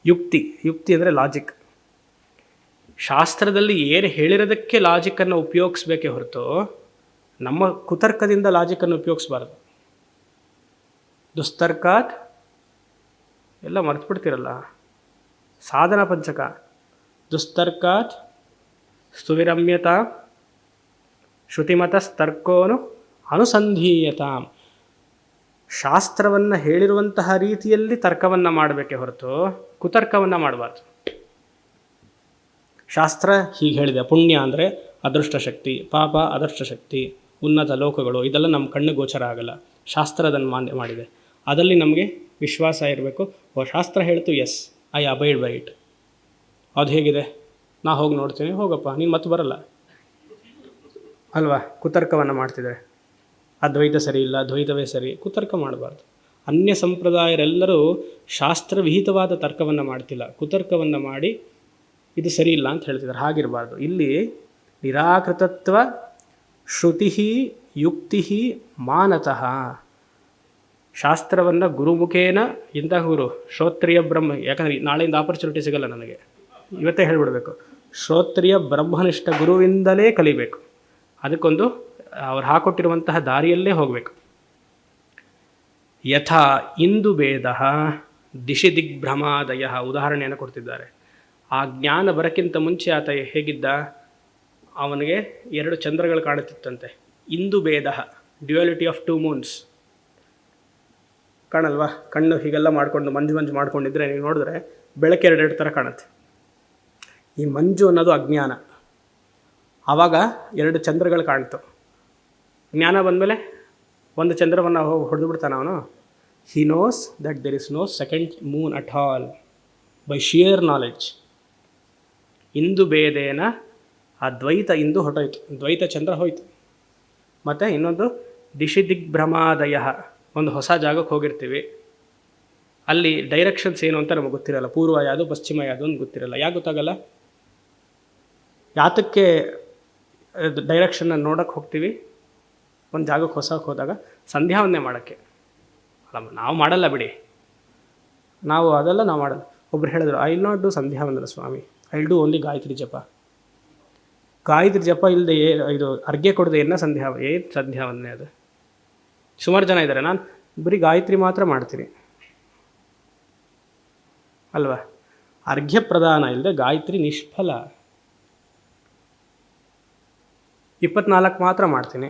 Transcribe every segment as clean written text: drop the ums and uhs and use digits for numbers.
ಯುಕ್ತಿ ಅಂದರೆ ಲಾಜಿಕ್. ಶಾಸ್ತ್ರದಲ್ಲಿ ಏನು ಹೇಳಿರೋದಕ್ಕೆ ಲಾಜಿಕ್ಕನ್ನು ಉಪಯೋಗಿಸ್ಬೇಕೇ ಹೊರತು ನಮ್ಮ ಕುತರ್ಕದಿಂದ ಲಾಜಿಕ್ಕನ್ನು ಉಪಯೋಗಿಸ್ಬಾರ್ದು. ದುಸ್ತರ್ಕಾತ್ ಎಲ್ಲ ಮರೆತುಬಿಡ್ತಿರಲ್ಲ. ಸಾಧನ ಪಂಚಕ ದುಸ್ತರ್ಕಾತ್ ಸುವಿರಮ್ಯತಾ ಶ್ರುತಿಮತಸ್ತರ್ಕೋನು ಅನುಸಂಧೀಯತಾಂ. ಶಾಸ್ತ್ರವನ್ನು ಹೇಳಿರುವಂತಹ ರೀತಿಯಲ್ಲಿ ತರ್ಕವನ್ನು ಮಾಡಬೇಕೇ ಹೊರತು ಕುತರ್ಕವನ್ನು ಮಾಡಬಾರ್ದು. ಶಾಸ್ತ್ರ ಹೀಗೆ ಹೇಳಿದೆ, ಪುಣ್ಯ ಅಂದರೆ ಅದೃಷ್ಟ ಶಕ್ತಿ, ಪಾಪ ಅದೃಷ್ಟ ಶಕ್ತಿ, ಉನ್ನತ ಲೋಕಗಳು, ಇದೆಲ್ಲ ನಮ್ಮ ಕಣ್ಣು ಗೋಚರ ಆಗಲ್ಲ. ಶಾಸ್ತ್ರ ಅದನ್ನು ಮಾನ್ಯ ಮಾಡಿದೆ. ಅದರಲ್ಲಿ ನಮಗೆ ವಿಶ್ವಾಸ ಇರಬೇಕು. ಶಾಸ್ತ್ರ ಹೇಳ್ತು, yes I abide by it. ಅದು ಹೇಗಿದೆ, ನಾ ಹೋಗಿ ನೋಡ್ತೀನಿ, ಹೋಗಪ್ಪ ನೀನು ಮತ್ತೆ ಬರಲ್ಲ ಅಲ್ವಾ. ಕುತರ್ಕವನ್ನು ಮಾಡ್ತಿದ್ದಾರೆ, ಅದ್ವೈತ ಸರಿ ಇಲ್ಲ, ದ್ವೈತವೇ ಸರಿ, ಕುತರ್ಕ ಮಾಡಬಾರ್ದು. ಅನ್ಯ ಸಂಪ್ರದಾಯರೆಲ್ಲರೂ ಶಾಸ್ತ್ರವಿಹಿತವಾದ ತರ್ಕವನ್ನು ಮಾಡ್ತಿಲ್ಲ, ಕುತರ್ಕವನ್ನು ಮಾಡಿ ಇದು ಸರಿ ಇಲ್ಲ ಅಂತ ಹೇಳ್ತಿದ್ದಾರೆ. ಹಾಗಿರಬಾರ್ದು. ಇಲ್ಲಿ ನಿರಾಕೃತತ್ವ ಶ್ರುತಿ ಯುಕ್ತಿ ಮಾನತಃ. ಶಾಸ್ತ್ರವನ್ನು ಗುರುಮುಖೇನ, ಇಂತಹ ಗುರು ಶ್ರೋತ್ರಿಯ ಬ್ರಹ್ಮ, ಯಾಕಂದರೆ ನಾಳೆಯಿಂದ ಆಪರ್ಚುನಿಟಿ ಸಿಗಲ್ಲ ನನಗೆ, ಇವತ್ತೇ ಹೇಳಿಬಿಡಬೇಕು. ಶ್ರೋತ್ರಿಯ ಬ್ರಹ್ಮನಿಷ್ಠ ಗುರುವಿಂದಲೇ ಕಲಿಬೇಕು. ಅದಕ್ಕೊಂದು ಅವ್ರು ಹಾಕೊಟ್ಟಿರುವಂತಹ ದಾರಿಯಲ್ಲೇ ಹೋಗಬೇಕು. ಯಥಾ ಇಂದು ಭೇದ ದಿಶಿ ದಿಗ್ಭ್ರಮಾದಯ ಉದಾಹರಣೆಯನ್ನು ಕೊಡ್ತಿದ್ದಾರೆ. ಆ ಜ್ಞಾನ ಬರೋಕ್ಕಿಂತ ಮುಂಚೆ ಆತ ಹೇಗಿದ್ದ, ಅವನಿಗೆ 2 ಚಂದ್ರಗಳು ಕಾಣುತ್ತಿತ್ತಂತೆ. ಇಂದು ಭೇದ, ಡ್ಯುಯಾಲಿಟಿ ಆಫ್ 2 ಮೂನ್ಸ್ ಕಾಣಲ್ವಾ. ಕಣ್ಣು ಹೀಗೆಲ್ಲ ಮಾಡಿಕೊಂಡು ಮಂಜು ಮಾಡ್ಕೊಂಡಿದ್ರೆ ನೀವು ನೋಡಿದ್ರೆ ಬೆಳಕೆ 2 ಥರ ಕಾಣುತ್ತೆ. ಈ ಮಂಜು ಅನ್ನೋದು ಅಜ್ಞಾನ. ಆವಾಗ 2 ಚಂದ್ರಗಳು ಕಾಣ್ತು. ಜ್ಞಾನ ಬಂದಮೇಲೆ ಒಂದು ಚಂದ್ರವನ್ನು ಹೊಡೆದು ಬಿಡ್ತಾನೆ ಅವನು. He knows that there is no second moon at all by sheer knowledge. ಇಂದು ಭೇದೇನ ಆ ದ್ವೈತ ಇಂದು ಹೊಟ್ಟೋಯ್ತು, ದ್ವೈತ ಚಂದ್ರ ಹೋಯ್ತು. ಮತ್ತು ಇನ್ನೊಂದು ದಿಶಿ ದಿಗ್ಭ್ರಮಾದಯ, ಒಂದು ಹೊಸ ಜಾಗಕ್ಕೆ ಹೋಗಿರ್ತೀವಿ, ಅಲ್ಲಿ ಡೈರೆಕ್ಷನ್ಸ್ ಏನು ಅಂತ ನಮಗೆ ಗೊತ್ತಿರಲ್ಲ. ಪೂರ್ವ ಯಾವುದು ಪಶ್ಚಿಮ ಯಾವುದು ಅಂತ ಗೊತ್ತಿರಲ್ಲ. ಯಾಕೆ ಗೊತ್ತಾಗಲ್ಲ? ಯಾತಕ್ಕೆ ಡೈರೆಕ್ಷನ್ನ ನೋಡೋಕ್ಕೆ ಹೋಗ್ತೀವಿ? ಒಂದು ಜಾಗಕ್ಕೆ ಹೊಸಕ್ಕೆ ಹೋದಾಗ ಸಂಧ್ಯಾವಂದನೆ ಮಾಡೋಕ್ಕೆ. ಅಲ್ಲ, ನಾವು ಮಾಡಲ್ಲ ಬಿಡಿ, ನಾವು ಅದೆಲ್ಲ ನಾವು ಮಾಡಲ್ಲ. ಒಬ್ರು ಹೇಳಿದ್ರು, I will not do sandhyavandana swami, I will do only Gayatri japa. ಗಾಯತ್ರಿ ಜಪ ಇಲ್ಲದೆ ಇದು ಅರ್ಘ್ಯ ಕೊಡದೆ ಏನು ಸಂಧ್ಯಾವಂದನೆ ಅದು? ಸುಮಾರು ಜನ ಇದ್ದಾರೆ, ನಾನು ಬರೀ ಗಾಯತ್ರಿ ಮಾತ್ರ ಮಾಡ್ತೀನಿ ಅಲ್ವಾ. ಅರ್ಘ್ಯ ಪ್ರದಾನ ಇಲ್ಲದೆ ಗಾಯತ್ರಿ ನಿಷ್ಫಲ. 24 ಮಾತ್ರ ಮಾಡ್ತೀನಿ.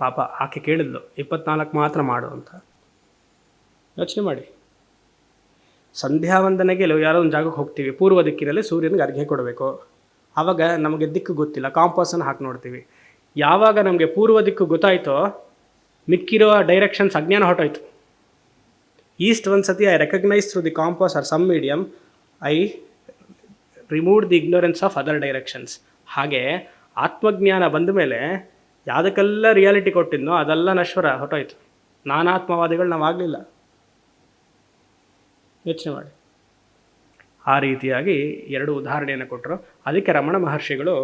ಪಾಪ ಆಕೆ ಕೇಳಿದ್ಲು 24 ಮಾತ್ರ ಮಾಡು ಅಂತ. ಯೋಚನೆ ಮಾಡಿ. ಸಂಧ್ಯಾವಂದನೆಗೆ ಯಾರೋ ಒಂದು ಜಾಗಕ್ಕೆ ಹೋಗ್ತೀವಿ, ಪೂರ್ವ ದಿಕ್ಕಿನಲ್ಲಿ ಸೂರ್ಯನಿಗೆ ಅರ್ಘ್ಯ ಕೊಡಬೇಕು. ಆವಾಗ ನಮಗೆ ದಿಕ್ಕು ಗೊತ್ತಿಲ್ಲ, ಕಾಂಪಾಸನ್ನು ಹಾಕಿ ನೋಡ್ತೀವಿ. ಯಾವಾಗ ನಮಗೆ ಪೂರ್ವ ದಿಕ್ಕು ಗೊತ್ತಾಯ್ತೋ ಮಿಕ್ಕಿರೋ ಡೈರೆಕ್ಷನ್ಸ್ ಅಜ್ಞಾನ ಹೊಟ್ಟೋಯ್ತು. ಈಸ್ಟ್ ಒಂದು ಸತಿ I recognize through the compass or some medium, I remove the ignorance of other directions. ಹಾಗೆ ಆತ್ಮಜ್ಞಾನ ಬಂದ ಮೇಲೆ ಯಾವುದಕ್ಕೆಲ್ಲ ರಿಯಾಲಿಟಿ ಕೊಟ್ಟಿದ್ನೋ ಅದೆಲ್ಲ ನಶ್ವರ ಹೊಟ್ಟೋಯ್ತು. ನಾನಾತ್ಮವಾದಿಗಳು ನಾವಾಗಲಿಲ್ಲ. ಯೋಚನೆ ಮಾಡಿ. ಆ ರೀತಿಯಾಗಿ 2 ಉದಾಹರಣೆಯನ್ನು ಕೊಟ್ಟರು. ಅದಕ್ಕೆ ರಮಣ ಮಹರ್ಷಿಗಳು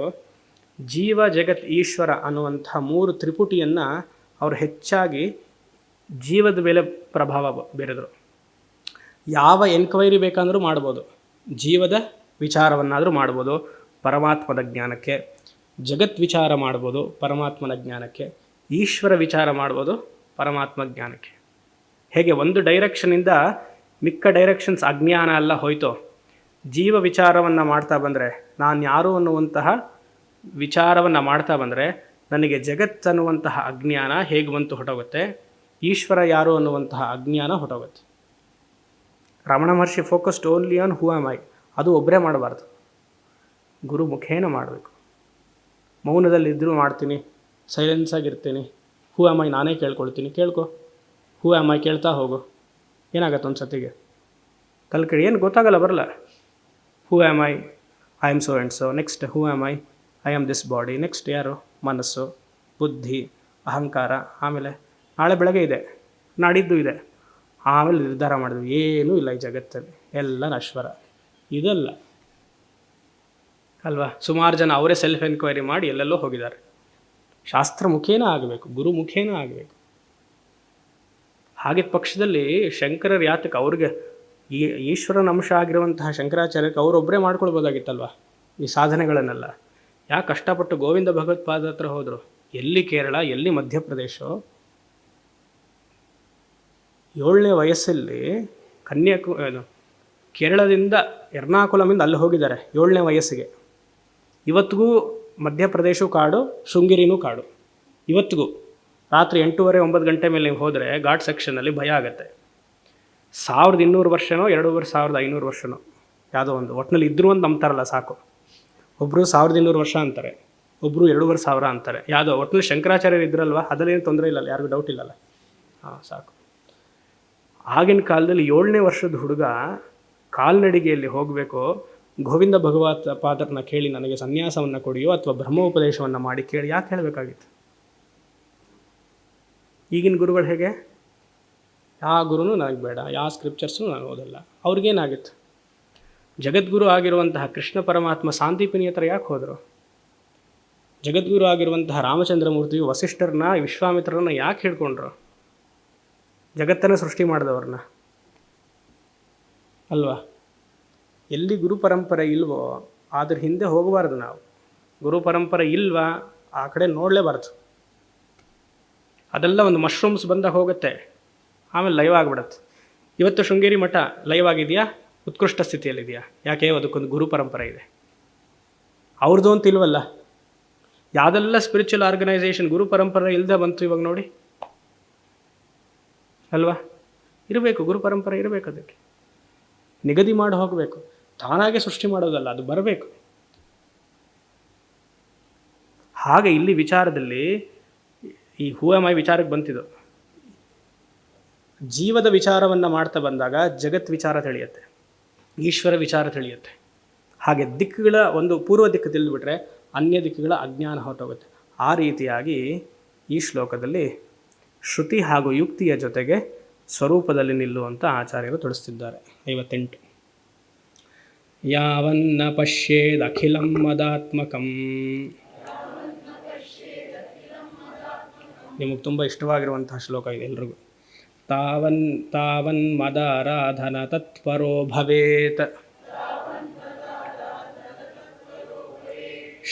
ಜೀವ ಜಗತ್ ಈಶ್ವರ ಅನ್ನುವಂಥ 3 ತ್ರಿಪುಟಿಯನ್ನು ಅವರು ಹೆಚ್ಚಾಗಿ ಜೀವದ ಮೇಲೆ ಪ್ರಭಾವ ಬೀರಿದರು. ಯಾವ ಎನ್ಕ್ವೈರಿ ಬೇಕಂದ್ರೂ ಮಾಡ್ಬೋದು, ಜೀವದ ವಿಚಾರವನ್ನಾದರೂ ಮಾಡ್ಬೋದು ಪರಮಾತ್ಮದ ಜ್ಞಾನಕ್ಕೆ, ಜಗತ್ ವಿಚಾರ ಮಾಡ್ಬೋದು ಪರಮಾತ್ಮನ ಜ್ಞಾನಕ್ಕೆ, ಈಶ್ವರ ವಿಚಾರ ಮಾಡ್ಬೋದು ಪರಮಾತ್ಮ ಜ್ಞಾನಕ್ಕೆ. ಹೇಗೆ ಒಂದು ಡೈರೆಕ್ಷನಿಂದ ಮಿಕ್ಕ ಡೈರೆಕ್ಷನ್ಸ್ ಅಜ್ಞಾನ ಎಲ್ಲ ಹೋಯ್ತೋ, ಜೀವ ವಿಚಾರವನ್ನು ಮಾಡ್ತಾ ಬಂದರೆ, ನಾನು ಯಾರು ಅನ್ನುವಂತಹ ವಿಚಾರವನ್ನು ಮಾಡ್ತಾ ಬಂದರೆ ನನಗೆ ಜಗತ್ತನ್ನುವಂತಹ ಅಜ್ಞಾನ ಹೇಗೆ ಬಂತು ಹೊಟ್ಟೋಗುತ್ತೆ, ಈಶ್ವರ ಯಾರು ಅನ್ನುವಂತಹ ಅಜ್ಞಾನ ಹೊಟ್ಟೋಗುತ್ತೆ. Ramana Maharshi focused only on who am I. ಅದು ಒಬ್ಬರೇ ಮಾಡಬಾರ್ದು, ಗುರು ಮುಖೇನ ಮಾಡಬೇಕು. ಮೌನದಲ್ಲಿದ್ದರೂ ಮಾಡ್ತೀನಿ, ಸೈಲೆನ್ಸಾಗಿರ್ತೀನಿ, ಹೂ ಆಮ್ ಐ ನಾನೇ ಕೇಳ್ಕೊಳ್ತೀನಿ, ಕೇಳ್ಕೊ. ಹೂ ಆಮ್ ಐ ಕೇಳ್ತಾ ಹೋಗು, ಏನಾಗತ್ತೆ ಒಂದು ಸತಿಗೆ ಕಲ್ಕಡಿ. ಏನು ಗೊತ್ತಾಗಲ್ಲ, ಬರಲ್ಲ. ಹೂ am I am so and so. Next who am I am this body. Next ಯಾರು? ಮನಸ್ಸು, ಬುದ್ಧಿ, ಅಹಂಕಾರ. ಆಮೇಲೆ ನಾಳೆ ಬೆಳಗ್ಗೆ ಇದೆ, ನಾಡಿದ್ದು ಇದೆ. ಆಮೇಲೆ ನಿರ್ಧಾರ ಮಾಡಿದ್ವಿ ಏನೂ ಇಲ್ಲ ಈ ಜಗತ್ತಲ್ಲಿ, ಎಲ್ಲ ನಶ್ವರ. ಇದಲ್ಲ ಅಲ್ವಾ. ಸುಮಾರು ಜನ ಅವರೇ ಸೆಲ್ಫ್ ಎನ್ಕ್ವೈರಿ ಮಾಡಿ ಎಲ್ಲೆಲ್ಲೋ ಹೋಗಿದ್ದಾರೆ. ಶಾಸ್ತ್ರ ಮುಖೇನ ಆಗಬೇಕು, ಗುರು ಮುಖೇನ ಆಗಬೇಕು. ಹಾಗಿದ್ದ ಪಕ್ಷದಲ್ಲಿ ಶಂಕರರು ಯಾತಕ್ಕೆ ಅವ್ರಿಗೆ ಈ ಈಶ್ವರನ ಅಂಶ ಆಗಿರುವಂತಹ ಶಂಕರಾಚಾರ್ಯಕ್ಕೆ ಅವರೊಬ್ಬರೇ ಮಾಡ್ಕೊಳ್ಬೋದಾಗಿತ್ತಲ್ವ ಈ ಸಾಧನೆಗಳನ್ನೆಲ್ಲ. ಯಾಕೆ ಕಷ್ಟಪಟ್ಟು ಗೋವಿಂದ ಭಗವತ್ಪಾದ ಹತ್ರ ಹೋದರು? ಎಲ್ಲಿ ಕೇರಳ, ಎಲ್ಲಿ ಮಧ್ಯಪ್ರದೇಶ? 7ನೇ ವಯಸ್ಸಲ್ಲಿ ಕೇರಳದಿಂದ ಎರ್ನಾಕುಲಮಿಂದ ಅಲ್ಲಿ ಹೋಗಿದ್ದಾರೆ 7ನೇ ವಯಸ್ಸಿಗೆ. ಇವತ್ತಿಗೂ ಮಧ್ಯಪ್ರದೇಶವು ಕಾಡು, ಶೃಂಗೇರಿನೂ ಕಾಡು. ಇವತ್ತಿಗೂ ರಾತ್ರಿ 8:30-9 ಗಂಟೆ ಮೇಲೆ ನೀವು ಹೋದರೆ ಘಾಟ್ ಸೆಕ್ಷನಲ್ಲಿ ಭಯ ಆಗುತ್ತೆ. 1200 ವರ್ಷನೋ 2500 ವರ್ಷನೋ ಯಾವುದೋ ಒಂದು ಒಟ್ಟಿನಲ್ಲಿ ಇದ್ದರೂ ಒಂದು ನಂಬ್ತಾರಲ್ಲ ಸಾಕು. ಒಬ್ಬರು 1200 ವರ್ಷ ಅಂತಾರೆ, ಒಬ್ಬರು 2500 ಅಂತಾರೆ. ಯಾವುದೋ ಒಟ್ಟಿನಲ್ಲಿ ಶಂಕರಾಚಾರ್ಯರು ಇದ್ರಲ್ವ, ಅದರಲ್ಲೇನು ತೊಂದರೆ ಇಲ್ಲಲ್ಲ, ಯಾರಿಗೂ ಡೌಟ್ ಇಲ್ಲಲ್ಲ. ಸಾಕು. ಆಗಿನ ಕಾಲದಲ್ಲಿ 7ನೇ ವರ್ಷದ ಹುಡುಗ ಕಾಲ್ನಡಿಗೆಯಲ್ಲಿ ಹೋಗಬೇಕು, ಗೋವಿಂದ ಭಗವತ್ ಪಾದರನ್ನ ಕೇಳಿ ನನಗೆ ಸನ್ಯಾಸವನ್ನು ಕೊಡಿಯೋ ಅಥವಾ ಬ್ರಹ್ಮೋಪದೇಶವನ್ನು ಮಾಡಿ ಕೇಳಿ ಯಾಕೆ ಹೇಳಬೇಕಾಗಿತ್ತು? ಈಗಿನ ಗುರುಗಳು ಹೇಗೆ? ಯಾವ ಗುರುನೂ ನನಗೆ ಬೇಡ, ಯಾವ ಸ್ಕ್ರಿಪ್ಚರ್ಸು ನಾನು ಓದಲ್ಲ. ಅವ್ರಿಗೇನಾಗಿತ್ತು? ಜಗದ್ಗುರು ಆಗಿರುವಂತಹ ಕೃಷ್ಣ ಪರಮಾತ್ಮ ಸಾಂದೀಪನಿ ಹತ್ರ ಯಾಕೆ ಹೋದರು? ಜಗದ್ಗುರು ಆಗಿರುವಂತಹ ರಾಮಚಂದ್ರ ಮೂರ್ತಿಯು ವಸಿಷ್ಠರನ್ನ, ವಿಶ್ವಾಮಿತ್ರರನ್ನ ಯಾಕೆ ಹಿಡ್ಕೊಂಡ್ರು? ಜಗತ್ತನ್ನು ಸೃಷ್ಟಿ ಮಾಡಿದವ್ರನ್ನ ಅಲ್ವಾ? ಎಲ್ಲಿ ಗುರು ಪರಂಪರೆ ಇಲ್ವೋ ಅದ್ರ ಹಿಂದೆ ಹೋಗಬಾರ್ದು ನಾವು. ಗುರು ಪರಂಪರೆ ಇಲ್ವಾ ಆ ಕಡೆ ನೋಡಲೇಬಾರ್ದು. ಅದೆಲ್ಲ ಒಂದು ಮಶ್ರೂಮ್ಸ್ ಬಂದಾಗ ಹೋಗುತ್ತೆ, ಆಮೇಲೆ ಲೈವ್ ಆಗಿಬಿಡತ್ತೆ. ಇವತ್ತು ಶೃಂಗೇರಿ ಮಠ ಲೈವ್ ಆಗಿದೆಯಾ? ಉತ್ಕೃಷ್ಟ ಸ್ಥಿತಿಯಲ್ಲಿದೆಯಾ? ಯಾಕೆ? ಅದಕ್ಕೊಂದು ಗುರು ಪರಂಪರೆ ಇದೆ. ಅವ್ರದ್ದು ಅಂತ ಇಲ್ವಲ್ಲ. ಯಾವುದೆಲ್ಲ ಸ್ಪಿರಿಚುವಲ್ ಆರ್ಗನೈಸೇಷನ್ ಗುರು ಪರಂಪರೆ ಇಲ್ಲದೆ ಬಂತು ಇವಾಗ ನೋಡಿ ಅಲ್ವಾ? ಇರಬೇಕು, ಗುರು ಪರಂಪರೆ ಇರಬೇಕು. ಅದಕ್ಕೆ ನಿಗದಿ ಮಾಡಿ ಹೋಗಬೇಕು. ತಾನಾಗೆ ಸೃಷ್ಟಿ ಮಾಡೋದಲ್ಲ, ಅದು ಬರಬೇಕು. ಹಾಗೆ ಇಲ್ಲಿ ವಿಚಾರದಲ್ಲಿ ಈ ಹೂವಮೈ ವಿಚಾರಕ್ಕೆ ಬಂತಿದ್ದು. ಜೀವದ ವಿಚಾರವನ್ನು ಮಾಡ್ತಾ ಬಂದಾಗ ಜಗತ್ ವಿಚಾರ ತಿಳಿಯುತ್ತೆ, ಈಶ್ವರ ವಿಚಾರ ತಿಳಿಯುತ್ತೆ. ಹಾಗೆ ದಿಕ್ಕುಗಳ ಒಂದು ಪೂರ್ವ ದಿಕ್ಕು ತಿಳಿದುಬಿಟ್ರೆ ಅನ್ಯ ದಿಕ್ಕುಗಳ ಅಜ್ಞಾನ ಹೊರಟೋಗುತ್ತೆ. ಆ ರೀತಿಯಾಗಿ ಈ ಶ್ಲೋಕದಲ್ಲಿ ಶ್ರುತಿ ಹಾಗೂ ಯುಕ್ತಿಯ ಜೊತೆಗೆ ಸ್ವರೂಪದಲ್ಲಿ ನಿಲ್ಲುವಂಥ ಆಚಾರ್ಯರು ತಿಳಿಸ್ತಿದ್ದಾರೆ. 58 ಯಾವನ್ನ ಪಶ್ಯೇದಖಿಲಂ ಮದಾತ್ಮಕಂ. ನಿಮಗೆ ತುಂಬ ಇಷ್ಟವಾಗಿರುವಂತಹ ಶ್ಲೋಕ ಇದೆ ಎಲ್ರಿಗೂ. ತಾವನ್ ಮದಾರಾಧನ ತತ್ಪರೋ ಭವೇತ್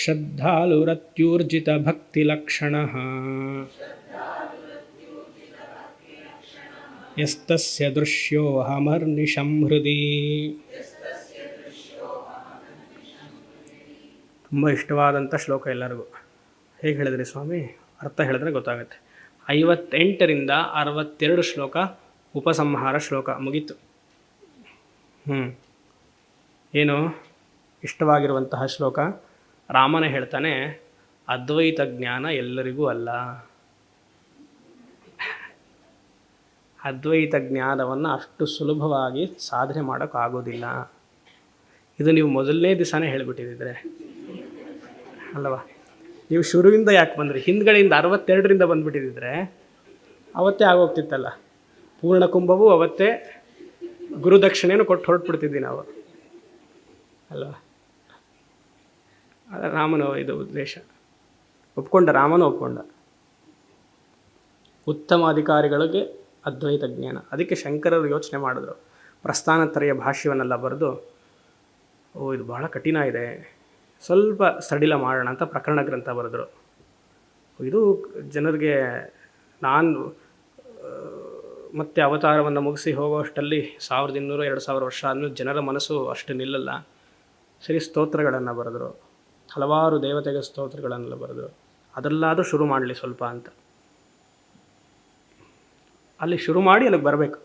ಶ್ರದ್ಧಾಲುರತ್ಯೂರ್ಜಿತ ಭಕ್ತಿಲಕ್ಷಣಃ ಯಸ್ತಸ್ಯ ದೃಶ್ಯೋಹಮರ್ನಿಶಂ ಹೃದಿ. ತುಂಬ ಇಷ್ಟವಾದಂಥ ಶ್ಲೋಕ ಎಲ್ಲರಿಗೂ. ಹೇಗೆ ಹೇಳಿದ್ರಿ ಸ್ವಾಮಿ? ಅರ್ಥ ಹೇಳಿದ್ರೆ ಗೊತ್ತಾಗುತ್ತೆ. 58ರಿಂದ 62 ಶ್ಲೋಕ ಉಪಸಂಹಾರ ಶ್ಲೋಕ ಮುಗೀತು. ಏನು ಇಷ್ಟವಾಗಿರುವಂತಹ ಶ್ಲೋಕ? ರಾಮನೇ ಹೇಳ್ತಾನೆ, ಅದ್ವೈತ ಜ್ಞಾನ ಎಲ್ಲರಿಗೂ ಅಲ್ಲ. ಅದ್ವೈತ ಜ್ಞಾನವನ್ನು ಅಷ್ಟು ಸುಲಭವಾಗಿ ಸಾಧನೆ ಮಾಡೋಕ್ಕಾಗೋದಿಲ್ಲ. ಇದು ನೀವು ಮೊದಲನೇ ದಿವಸನೇ ಹೇಳಿಬಿಟ್ಟಿದ್ದರೆ ಅಲ್ಲವಾ? ನೀವು ಶುರುವಿಂದ ಯಾಕೆ ಬಂದ್ರಿ? ಹಿಂದ್ಗಡೆಯಿಂದ 62ರಿಂದ ಬಂದುಬಿಟ್ಟಿದ್ದರೆ ಅವತ್ತೇ ಆಗೋಗ್ತಿತ್ತಲ್ಲ. ಪೂರ್ಣ ಕುಂಭವೂ ಅವತ್ತೇ ಗುರುದಕ್ಷಿಣೆಯನ್ನು ಕೊಟ್ಟು ಹೊರಟ್ಬಿಡ್ತಿದ್ವಿ ನಾವು ಅಲ್ವಾ? ರಾಮನ ಇದು ಉದ್ದೇಶ. ಒಪ್ಕೊಂಡ, ರಾಮನ ಒಪ್ಕೊಂಡ. ಉತ್ತಮ ಅಧಿಕಾರಿಗಳಿಗೆ ಅದ್ವೈತ ಜ್ಞಾನ. ಅದಕ್ಕೆ ಶಂಕರರು ಯೋಚನೆ ಮಾಡಿದ್ರು, ಪ್ರಸ್ಥಾನತ್ರಯ ಭಾಷ್ಯವನ್ನೆಲ್ಲ ಬರೆದು, ಇದು ಬಹಳ ಕಠಿಣ ಇದೆ, ಸ್ವಲ್ಪ ಸಡಿಲ ಮಾಡೋಣ ಅಂತ ಪ್ರಕರಣ ಗ್ರಂಥ ಬರೆದರು. ಇದು ಜನರಿಗೆ ನಾನು ಮತ್ತೆ ಅವತಾರವನ್ನು ಮುಗಿಸಿ ಹೋಗೋಷ್ಟಲ್ಲಿ 1200-2000 ವರ್ಷ ಆದಮೇಲೆ ಜನರ ಮನಸ್ಸು ಅಷ್ಟು ನಿಲ್ಲಲ್ಲ. ಸರಿ, ಸ್ತೋತ್ರಗಳನ್ನು ಬರೆದರು, ಹಲವಾರು ದೇವತೆಗೆ ಸ್ತೋತ್ರಗಳನ್ನೆಲ್ಲ ಬರೆದರು. ಅದೆಲ್ಲಾದರೂ ಶುರು ಮಾಡಲಿ ಸ್ವಲ್ಪ ಅಂತ. ಅಲ್ಲಿ ಶುರು ಮಾಡಿ ಅಲ್ಲಿಗೆ ಬರಬೇಕು.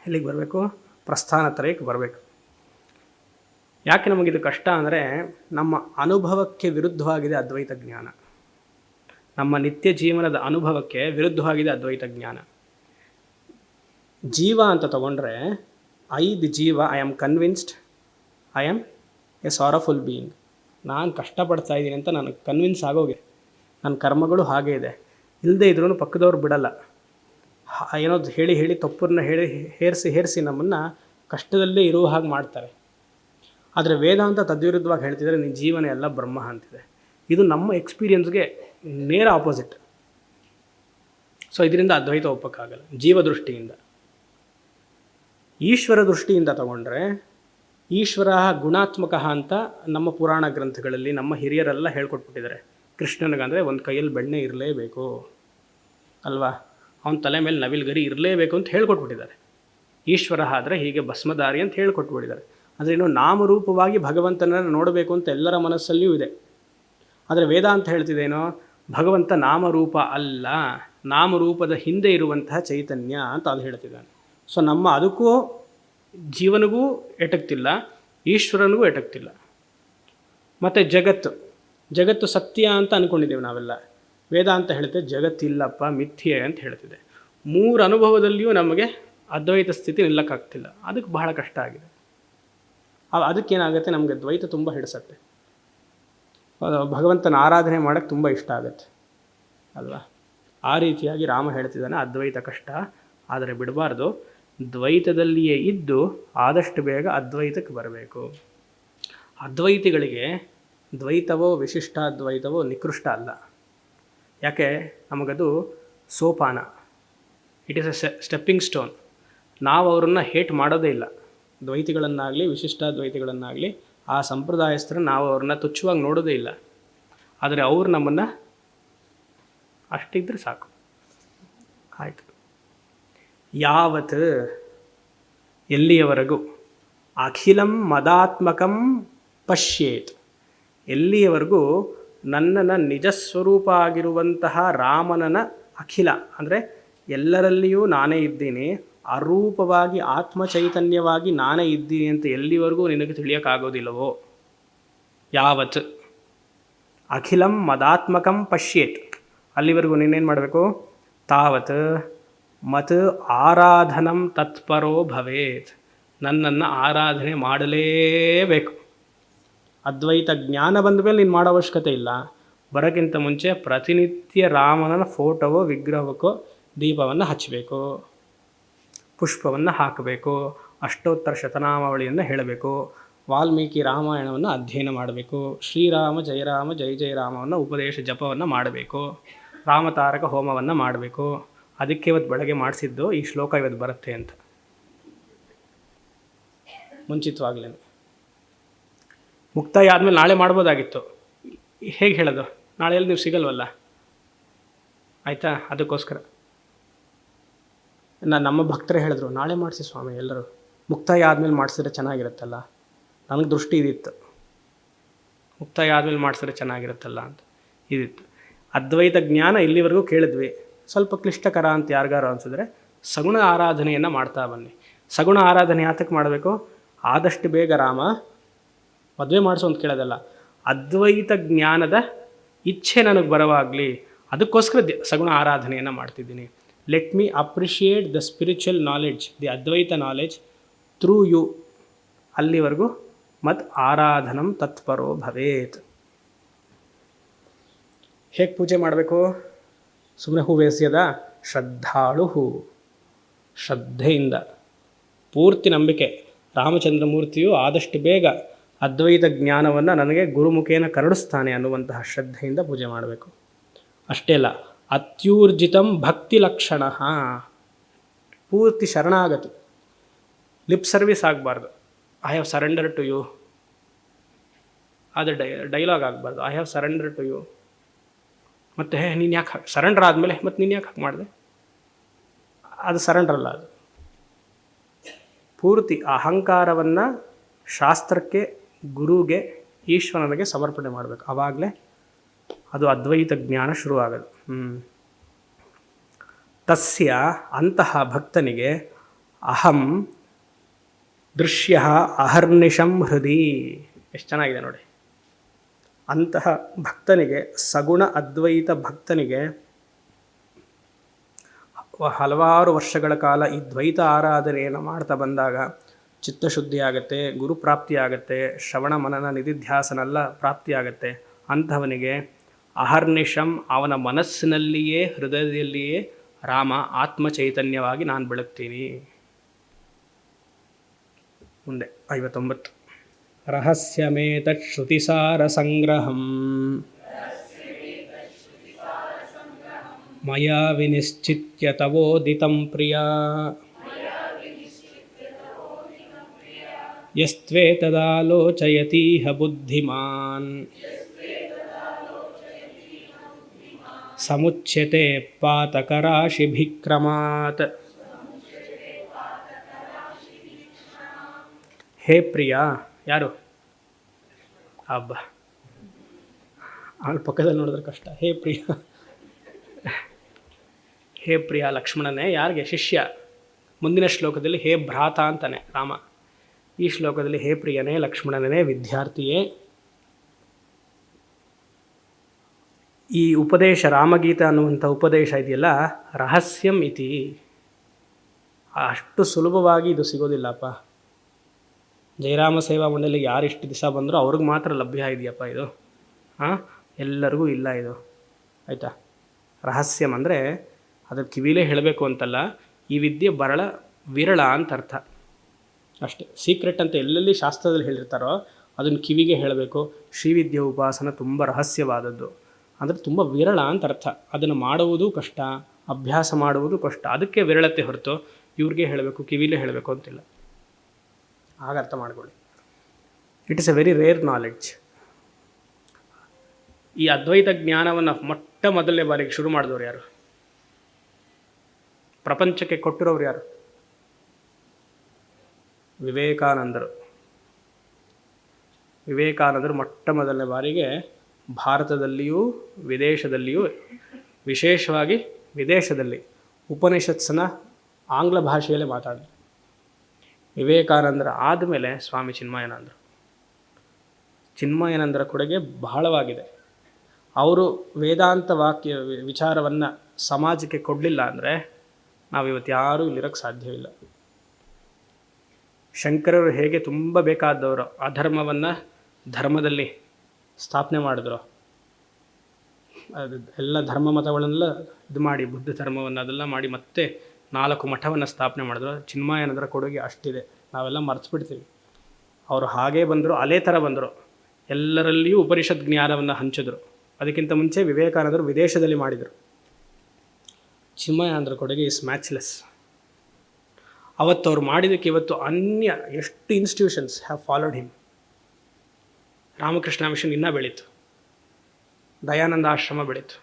ಎಲ್ಲಿಗೆ ಬರಬೇಕು? ಪ್ರಸ್ಥಾನತ್ರಯಕ್ಕೆ ಬರಬೇಕು. ಯಾಕೆ ನಮಗಿದು ಕಷ್ಟ ಅಂದರೆ, ನಮ್ಮ ಅನುಭವಕ್ಕೆ ವಿರುದ್ಧವಾಗಿದೆ ಅದ್ವೈತ ಜ್ಞಾನ. ನಮ್ಮ ನಿತ್ಯ ಜೀವನದ ಅನುಭವಕ್ಕೆ ವಿರುದ್ಧವಾಗಿದೆ ಅದ್ವೈತ ಜ್ಞಾನ. ಜೀವ ಅಂತ ತಗೊಂಡ್ರೆ, the jiva, I am convinced I am a sorrowful being. ನಾನು ಕಷ್ಟಪಡ್ತಾ ಇದ್ದೀನಿ ಅಂತ ನನಗೆ ಕನ್ವಿನ್ಸ್ ಆಗೋಗಿದೆ. ನನ್ನ ಕರ್ಮಗಳು ಹಾಗೇ ಇದೆ. ಇಲ್ಲದೇ ಇದ್ರೂ ಪಕ್ಕದವ್ರು ಬಿಡಲ್ಲ. ಏನೋದು ಹೇಳಿ ಹೇಳಿ ತಪ್ಪನ್ನ ಹೇಳಿ ಹೇರಿಸಿ ನಮ್ಮನ್ನು ಕಷ್ಟದಲ್ಲೇ ಇರುವ ಹಾಗೆ ಮಾಡ್ತಾರೆ. ಆದರೆ ವೇದಾಂತ ತದ್ವಿರುದ್ಧವಾಗಿ ಹೇಳ್ತಿದ್ದಾರೆ, ನಿನ್ನ ಜೀವನ ಎಲ್ಲ ಬ್ರಹ್ಮ ಅಂತಿದೆ. ಇದು ನಮ್ಮ ಎಕ್ಸ್ಪೀರಿಯನ್ಸ್ಗೆ ನೇರ ಆಪೋಸಿಟ್. ಸೊ ಇದರಿಂದ ಅದ್ವೈತ ಒಪ್ಪಕ್ಕಾಗಲ್ಲ ಜೀವ ದೃಷ್ಟಿಯಿಂದ. ಈಶ್ವರ ದೃಷ್ಟಿಯಿಂದ ತಗೊಂಡ್ರೆ ಈಶ್ವರ ಗುಣಾತ್ಮಕ ಅಂತ ನಮ್ಮ ಪುರಾಣ ಗ್ರಂಥಗಳಲ್ಲಿ ನಮ್ಮ ಹಿರಿಯರೆಲ್ಲ ಹೇಳ್ಕೊಟ್ಬಿಟ್ಟಿದ್ದಾರೆ. ಕೃಷ್ಣನಿಗಂದರೆ ಒಂದು ಕೈಯಲ್ಲಿ ಬೆಣ್ಣೆ ಇರಲೇಬೇಕು ಅಲ್ವಾ, ಅವನ ತಲೆ ಮೇಲೆ ನವಿಲ್ಗರಿ ಇರಲೇಬೇಕು ಅಂತ ಹೇಳ್ಕೊಟ್ಬಿಟ್ಟಿದ್ದಾರೆ. ಈಶ್ವರ ಆದರೆ ಹೀಗೆ ಭಸ್ಮಧಾರಿ ಅಂತ ಹೇಳ್ಕೊಟ್ಬಿಟ್ಟಿದ್ದಾರೆ. ಅಂದರೆ ಇನ್ನು ನಾಮರೂಪವಾಗಿ ಭಗವಂತನನ್ನು ನೋಡಬೇಕು ಅಂತ ಎಲ್ಲರ ಮನಸ್ಸಲ್ಲಿಯೂ ಇದೆ. ಆದರೆ ವೇದಾಂತ ಹೇಳ್ತಿದ್ದೇನೋ ಭಗವಂತ ನಾಮರೂಪ ಅಲ್ಲ, ನಾಮರೂಪದ ಹಿಂದೆ ಇರುವಂತಹ ಚೈತನ್ಯ ಅಂತ ಅದು ಹೇಳ್ತಿದ್ದಾನೆ. ಸೊ ನಮ್ಮ ಅದಕ್ಕೂ ಜೀವನಿಗೂ ಎಟಕ್ತಿಲ್ಲ, ಈಶ್ವರನಿಗೂ ಎಟಕ್ತಿಲ್ಲ. ಮತ್ತು ಜಗತ್ತು ಸತ್ಯ ಅಂತ ಅಂದ್ಕೊಂಡಿದ್ದೇವೆ ನಾವೆಲ್ಲ. ವೇದಾಂತ ಹೇಳುತ್ತೆ ಜಗತ್ತಿಲ್ಲಪ್ಪ, ಮಿಥ್ಯೆ ಅಂತ ಹೇಳ್ತಿದೆ. 3 ಅನುಭವದಲ್ಲಿಯೂ ನಮಗೆ ಅದ್ವೈತ ಸ್ಥಿತಿ ನಿಲ್ಲಕ್ಕಾಗ್ತಿಲ್ಲ. ಅದಕ್ಕೆ ಬಹಳ ಕಷ್ಟ ಆಗಿದೆ. ಅದಕ್ಕೇನಾಗುತ್ತೆ, ನಮಗೆ ದ್ವೈತ ತುಂಬ ಹಿಡಿಸತ್ತೆ. ಭಗವಂತನ ಆರಾಧನೆ ಮಾಡೋಕ್ಕೆ ತುಂಬ ಇಷ್ಟ ಆಗುತ್ತೆ ಅಲ್ವಾ. ಆ ರೀತಿಯಾಗಿ ರಾಮ ಹೇಳ್ತಿದ್ದಾನೆ ಅದ್ವೈತ ಕಷ್ಟ, ಆದರೆ ಬಿಡಬಾರ್ದು, ದ್ವೈತದಲ್ಲಿಯೇ ಇದ್ದು ಆದಷ್ಟು ಬೇಗ ಅದ್ವೈತಕ್ಕೆ ಬರಬೇಕು. ಅದ್ವೈತಿಗಳಿಗೆ ದ್ವೈತವೋ ವಿಶಿಷ್ಟಾದ್ವೈತವೋ ನಿಕೃಷ್ಟ ಅಲ್ಲ. ಯಾಕೆ, ನಮಗದು ಸೋಪಾನ, it is a stepping stone. ನಾವು ಅವರನ್ನು ಹೇಟ್ ಮಾಡೋದೇ ಇಲ್ಲ. ದ್ವೈತಿಗಳನ್ನಾಗಲಿ ವಿಶಿಷ್ಟಾದ್ವೈತಿಗಳನ್ನಾಗಲಿ ಆ ಸಂಪ್ರದಾಯಸ್ಥರನ್ನು ನಾವು ಅವ್ರನ್ನ ತುಚ್ಛವಾಗಿ ನೋಡೋದೇ ಇಲ್ಲ. ಆದರೆ ಅವರು ನಮ್ಮನ್ನು ಅಷ್ಟಿದ್ರೆ ಸಾಕು, ಆಯಿತು. ಯಾವತ್ ಎಲ್ಲಿಯವರೆಗೂ ಅಖಿಲಂ ಮದಾತ್ಮಕಂ ಪಶ್ಯೇತ್, ಎಲ್ಲಿಯವರೆಗೂ ನನ್ನನ ನಿಜಸ್ವರೂಪ ಆಗಿರುವಂತಹ ರಾಮನನ ಅಖಿಲ ಅಂದರೆ ಎಲ್ಲರಲ್ಲಿಯೂ ನಾನೇ ಇದ್ದೀನಿ, ಅರೂಪವಾಗಿ ಆತ್ಮಚೈತನ್ಯವಾಗಿ ನಾನೇ ಇದ್ದೀನಿ ಅಂತ ಎಲ್ಲಿವರೆಗೂ ನಿನಗೆ ತಿಳಿಯೋಕ್ಕಾಗೋದಿಲ್ಲವೋ, ಯಾವತ್ ಅಖಿಲಂ ಮದಾತ್ಮಕಂ ಪಶ್ಯೇತ್, ಅಲ್ಲಿವರೆಗೂ ನೀನೇನು ಮಾಡಬೇಕು, ತಾವತ್ ಮತ್ ಆರಾಧನಂ ತತ್ಪರೋ ಭವೇತ್, ನನ್ನನ್ನು ಆರಾಧನೆ ಮಾಡಲೇಬೇಕು. ಅದ್ವೈತ ಜ್ಞಾನ ಬಂದ ಮೇಲೆ ನೀನು ಮಾಡೋ ಅವಶ್ಯಕತೆ ಇಲ್ಲ. ಬರೋಕ್ಕಿಂತ ಮುಂಚೆ ಪ್ರತಿನಿತ್ಯ ರಾಮನ ಫೋಟೋವೋ ವಿಗ್ರಹಕ್ಕೋ ದೀಪವನ್ನು ಹಚ್ಚಬೇಕು, ಪುಷ್ಪವನ್ನು ಹಾಕಬೇಕು, ಅಷ್ಟೋತ್ತರ ಶತನಾಮಾವಳಿಯನ್ನು ಹೇಳಬೇಕು, ವಾಲ್ಮೀಕಿ ರಾಮಾಯಣವನ್ನು ಅಧ್ಯಯನ ಮಾಡಬೇಕು, ಶ್ರೀರಾಮ ಜಯರಾಮ ಜಯ ಜಯ ರಾಮವನ್ನು ಉಪದೇಶ ಜಪವನ್ನು ಮಾಡಬೇಕು, ರಾಮತಾರಕ ಹೋಮವನ್ನು ಮಾಡಬೇಕು. ಅದಕ್ಕೆ ಇವತ್ತು ಬೆಳಗ್ಗೆ ಮಾಡಿಸಿದ್ದು ಈ ಶ್ಲೋಕ ಇವತ್ತು ಬರುತ್ತೆ ಅಂತ ಮುಂಚಿತವಾಗ್ಲೇನು. ಮುಕ್ತಾಯ ಆದಮೇಲೆ ನಾಳೆ ಮಾಡ್ಬೋದಾಗಿತ್ತು, ಹೇಗೆ ಹೇಳೋದು, ನಾಳೆಯಲ್ಲಿ ನೀವು ಸಿಗಲ್ವಲ್ಲ, ಆಯಿತಾ. ಅದಕ್ಕೋಸ್ಕರ ನಮ್ಮ ಭಕ್ತರೇ ಹೇಳಿದ್ರು ನಾಳೆ ಮಾಡಿಸಿ ಸ್ವಾಮಿ ಎಲ್ಲರೂ, ಮುಕ್ತಾಯ ಆದಮೇಲೆ ಮಾಡಿಸಿದ್ರೆ ಚೆನ್ನಾಗಿರುತ್ತಲ್ಲ. ನನಗೆ ದೃಷ್ಟಿ ಇದಿತ್ತು, ಮುಕ್ತಾಯ ಆದಮೇಲೆ ಮಾಡಿಸಿದ್ರೆ ಚೆನ್ನಾಗಿರುತ್ತಲ್ಲ ಅಂತ ಇದಿತ್ತು. ಅದ್ವೈತ ಜ್ಞಾನ ಇಲ್ಲಿವರೆಗೂ ಕೇಳಿದ್ವಿ, ಸ್ವಲ್ಪ ಕ್ಲಿಷ್ಟಕರ ಅಂತ ಯಾರಿಗಾರು ಅನಿಸಿದ್ರೆ ಸಗುಣ ಆರಾಧನೆಯನ್ನು ಮಾಡ್ತಾ ಬನ್ನಿ. ಸಗುಣ ಆರಾಧನೆ ಯಾತಕ್ಕೆ ಮಾಡಬೇಕು, ಆದಷ್ಟು ಬೇಗ ರಾಮ ಮದುವೆ ಮಾಡಿಸೋ ಅಂತ ಕೇಳೋದಲ್ಲ, ಅದ್ವೈತ ಜ್ಞಾನದ ಇಚ್ಛೆ ನನಗೆ ಬರವಾಗಲಿ, ಅದಕ್ಕೋಸ್ಕರ ಸಗುಣ ಆರಾಧನೆಯನ್ನು ಮಾಡ್ತಿದ್ದೀನಿ. Let me appreciate the spiritual knowledge, the Advaita knowledge through you. ಅಲ್ಲಿವರೆಗೂ ಮತ್ ಆರಾಧನಂ ತತ್ಪರೋ ಭವೇತ್. ಹೇಗೆ ಪೂಜೆ ಮಾಡಬೇಕು, ಸುಮ್ಮನೆ ಹೂವೆಸೆಯದ, ಶ್ರದ್ಧಾಳು ಹೂ, ಶ್ರದ್ಧೆಯಿಂದ, ಪೂರ್ತಿ ನಂಬಿಕೆ. ರಾಮಚಂದ್ರ ಮೂರ್ತಿಯು ಆದಷ್ಟು ಬೇಗ ಅದ್ವೈತ ಜ್ಞಾನವನ್ನು ನನಗೆ ಗುರುಮುಖೇನ ಕರುಣಿಸ್ತಾನೆ ಅನ್ನುವಂತಹ ಶ್ರದ್ಧೆಯಿಂದ ಪೂಜೆ ಮಾಡಬೇಕು. ಅಷ್ಟೇ ಅಲ್ಲ, ಅತ್ಯೂರ್ಜಿತಂ ಭಕ್ತಿ ಲಕ್ಷಣ, ಪೂರ್ತಿ ಶರಣಾಗತಿ, ಲಿಪ್ ಸರ್ವಿಸ್ ಆಗಬಾರ್ದು. I have surrender to you, ಅದು ಡೈಲಾಗ್ ಆಗಬಾರ್ದು. I have surrender to you. ಮತ್ತು ನೀನು ಯಾಕೆ ಸರೆಂಡರ್ ಆದಮೇಲೆ ಮತ್ತು ನೀನು ಯಾಕೆ ಹಾಗೆ ಮಾಡಿದೆ, ಅದು ಸರೆಂಡರ್ ಅಲ್ಲ. ಅದು ಪೂರ್ತಿ ಅಹಂಕಾರವನ್ನು ಶಾಸ್ತ್ರಕ್ಕೆ, ಗುರುಗೆ, ಈಶ್ವರನಿಗೆ ಸಮರ್ಪಣೆ ಮಾಡಬೇಕು. ಆವಾಗಲೇ ಅದು ಅದ್ವೈತ ಜ್ಞಾನ ಶುರುವಾಗೋದು. ತಸ್ಯ, ಅಂತಹ ಭಕ್ತನಿಗೆ, ಅಹಂ ದೃಶ್ಯ ಅಹರ್ನಿಶಂ ಹೃದಿ. ಎಷ್ಟು ಚೆನ್ನಾಗಿದೆ ನೋಡಿ. ಅಂತಹ ಭಕ್ತನಿಗೆ, ಸಗುಣ ಅದ್ವೈತ ಭಕ್ತನಿಗೆ ಹಲವಾರು ವರ್ಷಗಳ ಕಾಲ ಈ ದ್ವೈತ ಆರಾಧನೆಯನ್ನು ಮಾಡ್ತಾ ಬಂದಾಗ ಚಿತ್ತಶುದ್ಧಿ ಆಗುತ್ತೆ, ಗುರುಪ್ರಾಪ್ತಿ ಆಗುತ್ತೆ, ಶ್ರವಣ ಮನನ ನಿಧಿಧ್ಯಾಸನೆಲ್ಲ ಪ್ರಾಪ್ತಿ ಆಗುತ್ತೆ. ಅಂತಹವನಿಗೆ ಅಹರ್ನಿಶಂ, ಅವನ ಮನಸ್ಸಿನಲ್ಲಿಯೇ ಹೃದಯದಲ್ಲಿಯೇ ರಾಮ ಆತ್ಮ ಚೈತನ್ಯವಾಗಿ ನಾನು ಬೆಳಗ್ತೀನಿ. ಮುಂದೆ 59. ರಹಸ್ಯಮೇತತ್ ಶ್ರುತಿಸಾರ ಸಂಗ್ರಹಂ ಮಯಾ ವಿನಿಶ್ಚಿತ್ಯ ತವೋದಿತಂ ಪ್ರಿಯಾ ಯಸ್ತ್ವೇತದಾಲೋಚಯತೀಹ ಬುದ್ಧಿಮಾನ್ ಸಮುಚ್ಯತೆ ಪಾತಕರಾಶಿಭಿಕ್ರಮಾತ್. ಹೇ ಪ್ರಿಯ, ಯಾರು ಹಬ್ಬ ಅವಳ ಪಕ್ಕದಲ್ಲಿ ನೋಡಿದ್ರೆ ಕಷ್ಟ. ಹೇ ಪ್ರಿಯ, ಹೇ ಪ್ರಿಯ ಲಕ್ಷ್ಮಣನೇ, ಯಾರಿಗೆ? ಶಿಷ್ಯ. ಮುಂದಿನ ಶ್ಲೋಕದಲ್ಲಿ ಹೇ ಭ್ರಾತ ಅಂತಾನೆ ರಾಮ. ಈ ಶ್ಲೋಕದಲ್ಲಿ ಹೇ ಪ್ರಿಯನೇ, ಲಕ್ಷ್ಮಣನೇ, ವಿದ್ಯಾರ್ಥಿಯೇ. ಈ ಉಪದೇಶ, ರಾಮಗೀತ ಅನ್ನುವಂಥ ಉಪದೇಶ ಇದೆಯಲ್ಲ, ರಹಸ್ಯಂ ಇತಿ. ಅಷ್ಟು ಸುಲಭವಾಗಿ ಇದು ಸಿಗೋದಿಲ್ಲಪ್ಪ. ಜಯರಾಮ ಸೇವಾ ಮಂಡಳಿಗೆ ಯಾರು ಇಷ್ಟು ದಿವಸ ಬಂದರೂ ಅವ್ರಿಗೆ ಮಾತ್ರ ಲಭ್ಯ ಇದೆಯಪ್ಪ ಇದು. ಎಲ್ಲರಿಗೂ ಇಲ್ಲ ಇದು, ಆಯಿತಾ? ರಹಸ್ಯಂ ಅಂದರೆ ಅದ್ರ ಕಿವಿಲೇ ಹೇಳಬೇಕು ಅಂತಲ್ಲ, ಈ ವಿದ್ಯೆ ಬಹಳ ವಿರಳ ಅಂತ ಅರ್ಥ ಅಷ್ಟೇ. ಸೀಕ್ರೆಟ್ ಅಂತ ಎಲ್ಲೆಲ್ಲಿ ಶಾಸ್ತ್ರದಲ್ಲಿ ಹೇಳಿರ್ತಾರೋ ಅದನ್ನು ಕಿವಿಗೆ ಹೇಳಬೇಕು. ಶ್ರೀವಿದ್ಯೆ ಉಪಾಸನ ತುಂಬ ರಹಸ್ಯವಾದದ್ದು, ಅಂದರೆ ತುಂಬ ವಿರಳ ಅಂತ ಅರ್ಥ. ಅದನ್ನು ಮಾಡುವುದು ಕಷ್ಟ, ಅಭ್ಯಾಸ ಮಾಡುವುದು ಕಷ್ಟ. ಅದಕ್ಕೆ ವಿರಳತೆ ಹೊರತು ಇವ್ರಿಗೆ ಹೇಳಬೇಕು, ಕಿವಿಲೇ ಹೇಳಬೇಕು ಅಂತಿಲ್ಲ. ಆಗ ಅರ್ಥ ಮಾಡ್ಕೊಳ್ಳಿ. It is a very rare knowledge. ಈ ಅದ್ವೈತ ಜ್ಞಾನವನ್ನು ಮೊಟ್ಟ ಮೊದಲನೇ ಬಾರಿಗೆ ಶುರು ಮಾಡಿದವರು ಯಾರು? ಪ್ರಪಂಚಕ್ಕೆ ಕೊಟ್ಟಿರೋರು ಯಾರು? ವಿವೇಕಾನಂದರು. ವಿವೇಕಾನಂದರು ಮೊಟ್ಟ ಮೊದಲನೇ ಬಾರಿಗೆ ಭಾರತದಲ್ಲಿಯೂ ವಿದೇಶದಲ್ಲಿಯೂ, ವಿಶೇಷವಾಗಿ ವಿದೇಶದಲ್ಲಿ ಉಪನಿಷತ್ಸನ್ನ ಆಂಗ್ಲ ಭಾಷೆಯಲ್ಲೇ ಮಾತಾಡಿದ್ರು. ವಿವೇಕಾನಂದರ ಆದಮೇಲೆ ಸ್ವಾಮಿ ಚಿನ್ಮಯಾನಂದರು. ಚಿನ್ಮಯಾನಂದರ ಕೊಡುಗೆ ಬಹಳವಾಗಿದೆ. ಅವರು ವೇದಾಂತ ವಾಕ್ಯ ವಿಚಾರವನ್ನು ಸಮಾಜಕ್ಕೆ ಕೊಡಲಿಲ್ಲ ಅಂದರೆ ನಾವಿವತ್ತು ಯಾರೂ ಇಲ್ಲಿರೋಕ್ಕೆ ಸಾಧ್ಯವಿಲ್ಲ. ಶಂಕರರು ಹೇಗೆ ತುಂಬ ಬೇಕಾದವರು ಅಧರ್ಮವನ್ನು ಧರ್ಮದಲ್ಲಿ ಸ್ಥಾಪನೆ ಮಾಡಿದ್ರು, ಅದು ಎಲ್ಲ ಧರ್ಮ ಮತಗಳನ್ನೆಲ್ಲ ಇದು ಮಾಡಿ, ಬುದ್ಧ ಧರ್ಮವನ್ನು ಅದೆಲ್ಲ ಮಾಡಿ ಮತ್ತೆ 4 ಮಠವನ್ನು ಸ್ಥಾಪನೆ ಮಾಡಿದ್ರು. ಚಿನ್ಮಯಾನಂದರ ಕೊಡುಗೆ ಅಷ್ಟಿದೆ, ನಾವೆಲ್ಲ ಮರೆತುಬಿಡ್ತೀವಿ. ಅವರು ಹಾಗೇ ಬಂದರು, ಅಲೆ ಥರ ಬಂದರು, ಎಲ್ಲರಲ್ಲಿಯೂ ಉಪನಿಷತ್ ಜ್ಞಾನವನ್ನು ಹಂಚಿದ್ರು. ಅದಕ್ಕಿಂತ ಮುಂಚೆ ವಿವೇಕಾನಂದರು ವಿದೇಶದಲ್ಲಿ ಮಾಡಿದರು. ಚಿನ್ಮಯಾನಂದರ ಕೊಡುಗೆ ಇಸ್ ಮ್ಯಾಚ್ಲೆಸ್. ಅವತ್ತು ಅವ್ರು ಮಾಡಿದ್ದಕ್ಕೆ ಇವತ್ತು ಅನ್ಯ ಎಷ್ಟು institutions have followed him. Ramakrishna mission ಇನ್ನೂ ಬೆಳೀತು, ದಯಾನಂದ ಆಶ್ರಮ ಬೆಳೀತು,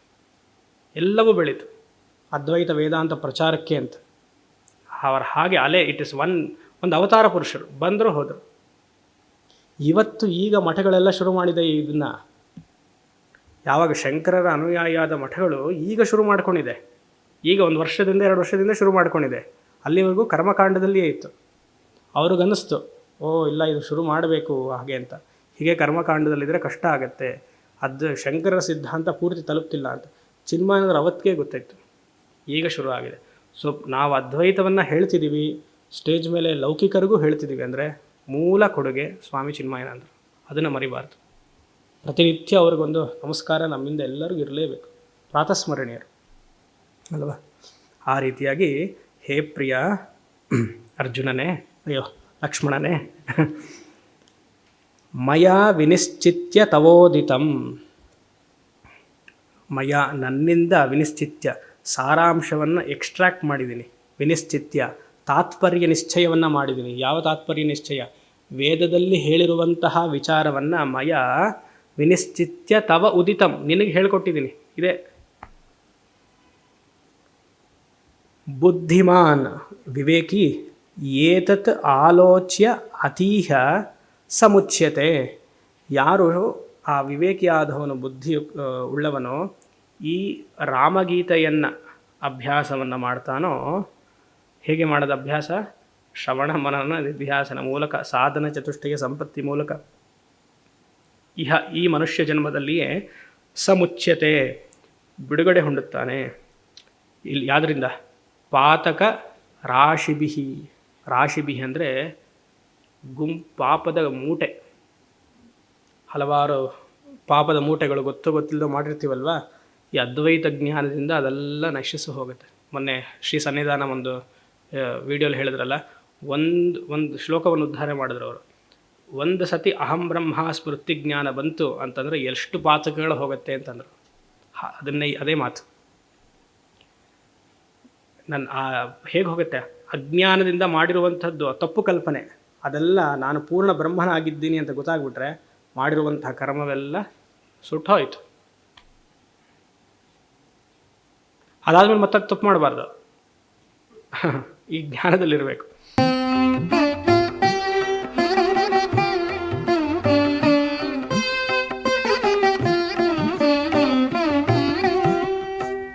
ಎಲ್ಲವೂ ಬೆಳೀತು ಅದ್ವೈತ ವೇದಾಂತ ಪ್ರಚಾರಕ್ಕೆ ಅಂತ. ಅವರ ಹಾಗೆ ಅಲೆ, ಇಟ್ ಇಸ್ ಒಂದು ಅವತಾರ ಪುರುಷರು, ಬಂದರು ಹೋದರು. ಇವತ್ತು ಈಗ ಮಠಗಳೆಲ್ಲ ಶುರು ಮಾಡಿದೆ ಇದನ್ನು. ಯಾವಾಗ ಶಂಕರರ ಅನುಯಾಯಿಯಾದ ಮಠಗಳು ಈಗ ಶುರು ಮಾಡ್ಕೊಂಡಿದೆ, ಈಗ 1 ವರ್ಷದಿಂದ 2 ವರ್ಷದಿಂದ ಶುರು ಮಾಡ್ಕೊಂಡಿದೆ. ಅಲ್ಲಿವರೆಗೂ ಕರ್ಮಕಾಂಡದಲ್ಲಿಯೇ ಇತ್ತು. ಅವ್ರಿಗನ್ನಿಸ್ತು, ಓ ಇಲ್ಲ ಇದು ಶುರು ಮಾಡಬೇಕು ಹಾಗೆ ಅಂತ. ಹೀಗೆ ಕರ್ಮಕಾಂಡದಲ್ಲಿದ್ದರೆ ಕಷ್ಟ ಆಗುತ್ತೆ, ಅದು ಶಂಕರರ ಸಿದ್ಧಾಂತ ಪೂರ್ತಿ ತಲುಪ್ತಿಲ್ಲ ಅಂತ. ಚಿನ್ಮಯಾನಂದರ ಅವತ್ತಿಗೆ ಗೊತ್ತಾಯಿತು, ಈಗ ಶುರು ಆಗಿದೆ. ಸೊ ನಾವು ಅದ್ವೈತವನ್ನು ಹೇಳ್ತಿದ್ದೀವಿ, ಸ್ಟೇಜ್ ಮೇಲೆ ಲೌಕಿಕರಿಗೂ ಹೇಳ್ತಿದ್ದೀವಿ ಅಂದರೆ ಮೂಲ ಕೊಡುಗೆ ಸ್ವಾಮಿ ಚಿನ್ಮಯಾನಂದರು. ಅದನ್ನು ಮರಿಬಾರ್ದು. ಪ್ರತಿನಿತ್ಯ ಅವ್ರಿಗೊಂದು ನಮಸ್ಕಾರ ನಮ್ಮಿಂದ ಎಲ್ಲರಿಗೂ ಇರಲೇಬೇಕು, ಪ್ರಾತಸ್ಮರಣೀಯರು ಅಲ್ವಾ? ಆ ರೀತಿಯಾಗಿ ಹೇ ಪ್ರಿಯ ಅರ್ಜುನನೇ, ಅಯ್ಯೋ ಲಕ್ಷ್ಮಣನೇ, ಮಯಾ ವಿನಿಶ್ಚಿತ್ಯ ತವೋದಿತಂ. ಮಯ ನನ್ನಿಂದ ವಿನಿಶ್ಚಿತ್ಯ, ಸಾರಾಂಶವನ್ನು ಎಕ್ಸ್ಟ್ರಾಕ್ಟ್ ಮಾಡಿದ್ದೀನಿ. ವಿನಿಶ್ಚಿತ್ಯ ತಾತ್ಪರ್ಯ ನಿಶ್ಚಯವನ್ನು ಮಾಡಿದ್ದೀನಿ. ಯಾವ ತಾತ್ಪರ್ಯ ನಿಶ್ಚಯ? ವೇದದಲ್ಲಿ ಹೇಳಿರುವಂತಹ ವಿಚಾರವನ್ನು ಮಯ ವಿನಿಶ್ಚಿತ್ಯ ತವ ಉದಿತಂ, ನಿನಗೆ ಹೇಳಿಕೊಟ್ಟಿದ್ದೀನಿ. ಇದೇ ಬುದ್ಧಿಮಾನ್ ವಿವೇಕಿ ಏತತ್ ಆಲೋಚ್ಯ ಅತೀಹ ಸಮುಚ್ಯತೆ. ಯಾರು ಆ ವಿವೇಕಿಯಾದವನು, ಬುದ್ಧಿ ಉಳ್ಳವನು, ಈ ರಾಮಗೀತೆಯನ್ನು ಅಭ್ಯಾಸವನ್ನು ಮಾಡ್ತಾನೋ, ಹೇಗೆ ಮಾಡೋದು ಅಭ್ಯಾಸ? ಶ್ರವಣ ಮನನ ನಿಧ್ಯಾಸನ ಮೂಲಕ, ಸಾಧನ ಚತುಷ್ಟಯ ಸಂಪತ್ತಿ ಮೂಲಕ ಈ ಮನುಷ್ಯ ಜನ್ಮದಲ್ಲಿಯೇ ಸಮುಚ್ಯತೆ, ಬಿಡುಗಡೆ ಹೊಂದುತ್ತಾನೆ. ಇಲ್ಲಿ ಯಾವುದರಿಂದ? ಪಾತಕ ರಾಶಿಬಿಹಿ. ರಾಶಿಬಿಹಿ ಅಂದರೆ ಪಾಪದ ಮೂಟೆ, ಹಲವಾರು ಪಾಪದ ಮೂಟೆಗಳು ಗೊತ್ತಿಲ್ಲದೋ ಮಾಡಿರ್ತೀವಲ್ವ. ಈ ಅದ್ವೈತ ಜ್ಞಾನದಿಂದ ಅದೆಲ್ಲ ನಶಿಸಿ ಹೋಗುತ್ತೆ. ಮೊನ್ನೆ ಶ್ರೀ ಸನ್ನಿಧಾನ ಒಂದು ವಿಡಿಯೋಲಿ ಹೇಳಿದ್ರಲ್ಲ, ಒಂದು ಶ್ಲೋಕವನ್ನು ಉದ್ಧಾರ ಮಾಡಿದ್ರು ಅವರು. ಒಂದು ಸತಿ ಅಹಂ ಬ್ರಹ್ಮ ಸ್ಮೃತಿ ಜ್ಞಾನ ಬಂತು ಅಂತಂದರೆ ಎಷ್ಟು ಪಾತಕಗಳು ಹೋಗುತ್ತೆ ಅಂತಂದರು. ಅದೇ ಮಾತು. ಹೇಗೆ ಹೋಗುತ್ತೆ? ಅಜ್ಞಾನದಿಂದ ಮಾಡಿರುವಂಥದ್ದು ತಪ್ಪು ಕಲ್ಪನೆ, ಅದೆಲ್ಲ ನಾನು ಪೂರ್ಣ ಬ್ರಹ್ಮನಾಗಿದ್ದೀನಿ ಅಂತ ಗೊತ್ತಾಗ್ಬಿಟ್ರೆ ಮಾಡಿರುವಂತಹ ಕರ್ಮವೆಲ್ಲ ಸುಟ್ಟೋಯ್ತು. ಅದಾದ್ಮೇಲೆ ಮತ್ತೆ ತಪ್ಪು ಮಾಡಬಾರ್ದು. ಈ ಜ್ಞಾನದಲ್ಲಿರಬೇಕು.